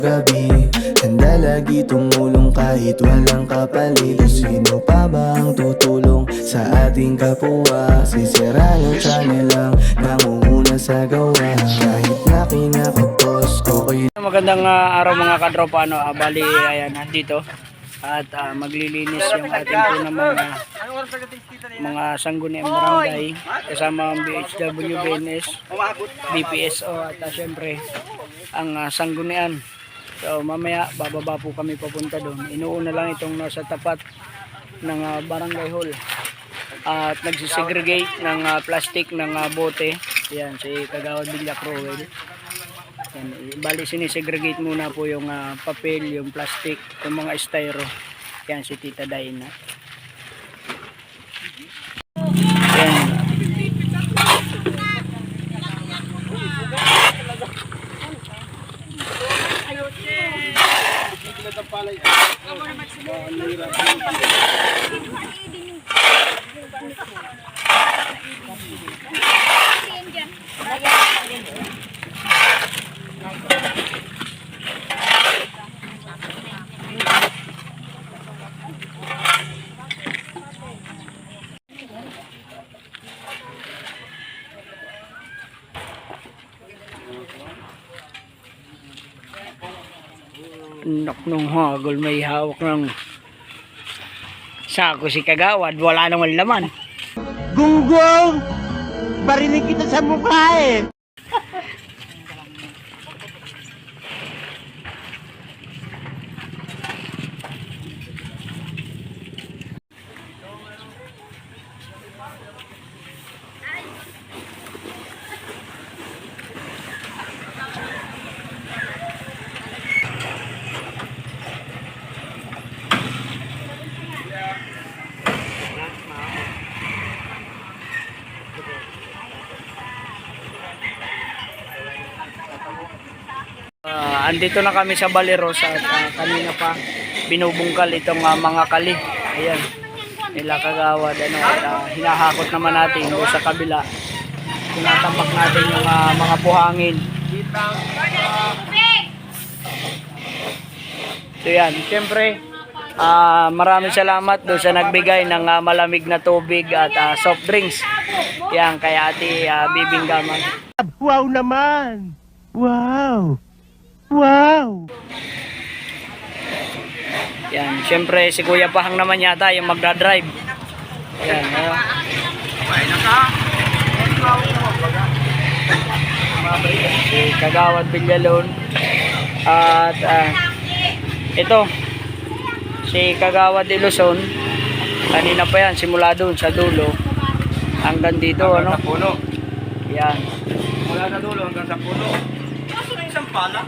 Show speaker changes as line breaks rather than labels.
gabi, handa lagi tumulong kahit walang kapalit. Sino pa ba ang tutulong sa ating kapwa? Sisira yung channel lang, nangunguna sa gawa. Kahit na kinakapos, okay.
Magandang araw mga kadropa, bali ayan nandito at maglilinis yung ating po ng mga sangguniang barangay kasama ang BHW, BNS, BPSO at syempre ang sanggunian. So mamaya bababa po kami papunta doon. Inuuna lang itong nasa tapat ng barangay hall at nagsisegregate ng plastic ng bote. Yan si Kagawad Villac Roel. Yan, bali sinisegregate muna po yung papel, yung plastic, yung mga styro. Yan si Tita Daina. Yan. Nok nung hagol, may hawak ng sako si Kagawad, wala naman laman.
Gunggong! Barinig kita sa mukha eh!
Andito na kami sa Baleros at kanina pa binubungkal itong mga kali. Ayan, nila Kagawad hinahakot naman natin doon sa kabila. Tinatapak natin yung mga buhangin. So yan, siyempre maraming salamat doon sa nagbigay ng malamig na tubig at soft drinks. Yan kay Ate Bibinggaman.
Wow naman! Wow! Wow!
Yan, siyempre si Kuya Pahang naman yata yung magdadrive. Yan, si Kagawad Villalon. At ito si Kagawad Iluson. Kanina pa yan, simula doon sa dulo hanggang dito, ano?
Sa puno.
Yan.
Mula sa dulo hanggang sa puno. Kaso na isang pala.